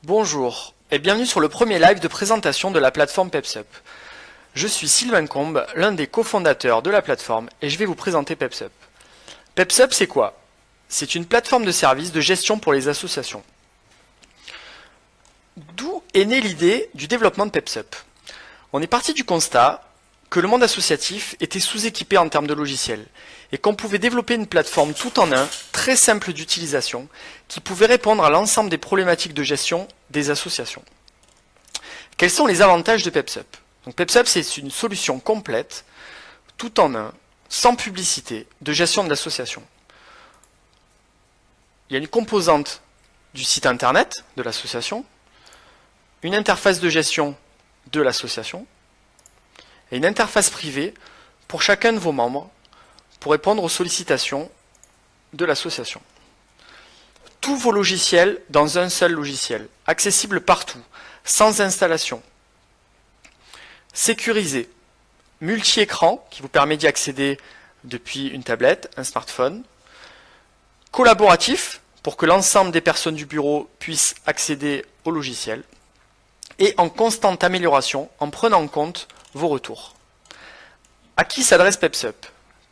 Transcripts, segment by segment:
Bonjour et bienvenue sur le premier live de présentation de la plateforme PepsUp. Je suis Sylvain Combe, l'un des cofondateurs de la plateforme et je vais vous présenter PepsUp. PepsUp, c'est quoi? C'est une plateforme de services de gestion pour les associations. D'où est née l'idée du développement de PepsUp? On est parti du constat que le monde associatif était sous-équipé en termes de logiciels et qu'on pouvait développer une plateforme tout en un, très simple d'utilisation, qui pouvait répondre à l'ensemble des problématiques de gestion des associations. Quels sont les avantages de PepsUp? Donc PepsUp, c'est une solution complète, tout en un, sans publicité, de gestion de l'association. Il y a une composante du site internet de l'association, une interface de gestion de l'association, et une interface privée pour chacun de vos membres pour répondre aux sollicitations de l'association. Tous vos logiciels dans un seul logiciel, accessible partout, sans installation. Sécurisé, multi-écran qui vous permet d'y accéder depuis une tablette, un smartphone. Collaboratif pour que l'ensemble des personnes du bureau puissent accéder au logiciel. Et en constante amélioration en prenant en compte vos retours. À qui s'adresse PepsUp?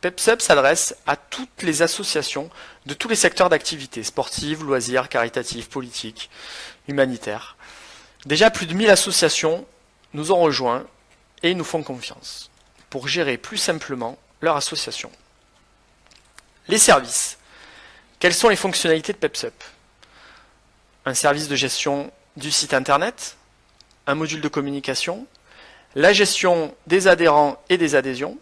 PepsUp s'adresse à toutes les associations de tous les secteurs d'activité, sportives, loisirs, caritatives, politiques, humanitaires. Déjà plus de 1000 associations nous ont rejoints et nous font confiance pour gérer plus simplement leur association. Les services. Quelles sont les fonctionnalités de PepsUp? Un service de gestion du site internet, un module de communication, la gestion des adhérents et des adhésions,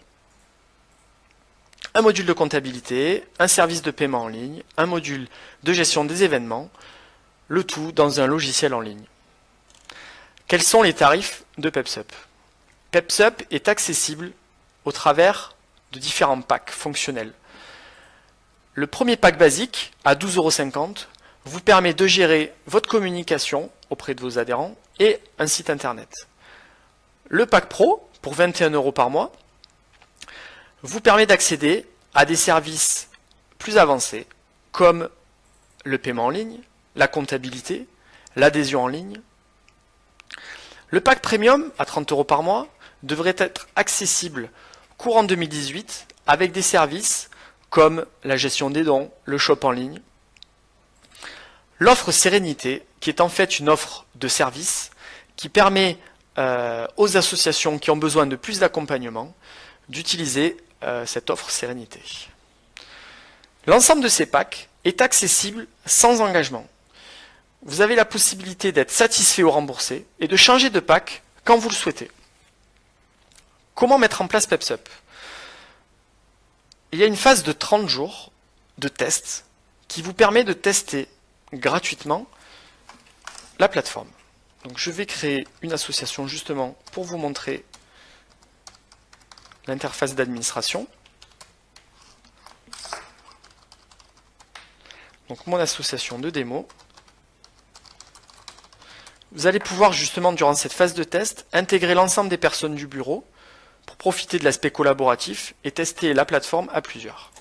un module de comptabilité, un service de paiement en ligne, un module de gestion des événements, le tout dans un logiciel en ligne. Quels sont les tarifs de PepsUp? PepsUp est accessible au travers de différents packs fonctionnels. Le premier pack basique, à 12,50 €, vous permet de gérer votre communication auprès de vos adhérents et un site internet. Le pack Pro, pour 21 € par mois, vous permet d'accéder à des services plus avancés, comme le paiement en ligne, la comptabilité, l'adhésion en ligne. Le pack Premium, à 30 € par mois, devrait être accessible courant 2018, avec des services comme la gestion des dons, le shop en ligne. L'offre Sérénité, qui est en fait une offre de service, qui permet aux associations qui ont besoin de plus d'accompagnement d'utiliser cette offre Sérénité. L'ensemble de ces packs est accessible sans engagement. Vous avez la possibilité d'être satisfait ou remboursé et de changer de pack quand vous le souhaitez. Comment mettre en place PepsUp? Il y a une phase de 30 jours de test qui vous permet de tester gratuitement la plateforme. Donc je vais créer une association justement pour vous montrer l'interface d'administration. Donc mon association de démo. Vous allez pouvoir justement durant cette phase de test intégrer l'ensemble des personnes du bureau pour profiter de l'aspect collaboratif et tester la plateforme à plusieurs.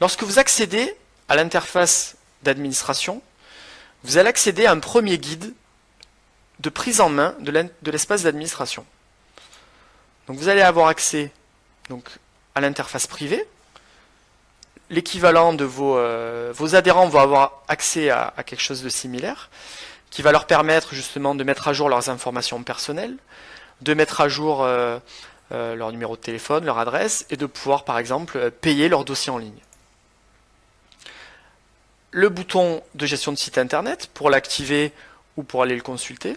Lorsque vous accédez à l'interface d'administration, vous allez accéder à un premier guide de prise en main de l'espace d'administration. Donc vous allez avoir accès à l'interface privée. L'équivalent de vos adhérents vont avoir accès à quelque chose de similaire, qui va leur permettre justement de mettre à jour leurs informations personnelles, de mettre à jour leur numéro de téléphone, leur adresse, et de pouvoir par exemple payer leur dossier en ligne. Le bouton de gestion de site internet pour l'activer ou pour aller le consulter.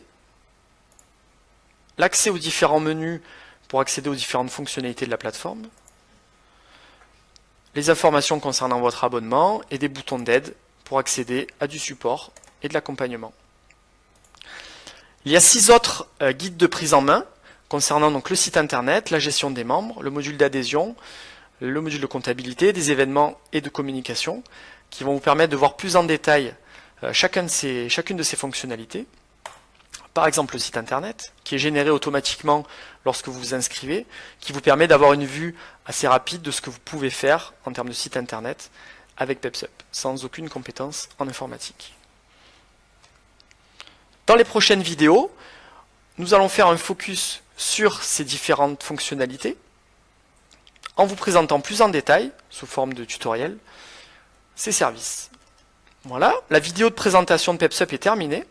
L'accès aux différents menus pour accéder aux différentes fonctionnalités de la plateforme. Les informations concernant votre abonnement et des boutons d'aide pour accéder à du support et de l'accompagnement. Il y a 6 autres guides de prise en main concernant donc le site internet, la gestion des membres, le module d'adhésion, le module de comptabilité, des événements et de communication, qui vont vous permettre de voir plus en détail chacune de ces fonctionnalités. Par exemple le site internet, qui est généré automatiquement lorsque vous vous inscrivez, qui vous permet d'avoir une vue assez rapide de ce que vous pouvez faire en termes de site internet avec PepsUp, sans aucune compétence en informatique. Dans les prochaines vidéos, nous allons faire un focus sur ces différentes fonctionnalités, en vous présentant plus en détail, sous forme de tutoriel, ces services. Voilà, la vidéo de présentation de PepsUp est terminée.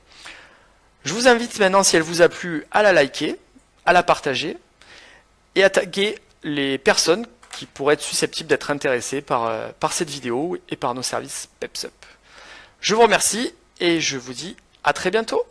Je vous invite maintenant, si elle vous a plu, à la liker, à la partager, et à taguer les personnes qui pourraient être susceptibles d'être intéressées par cette vidéo et par nos services PepsUp. Je vous remercie et je vous dis à très bientôt.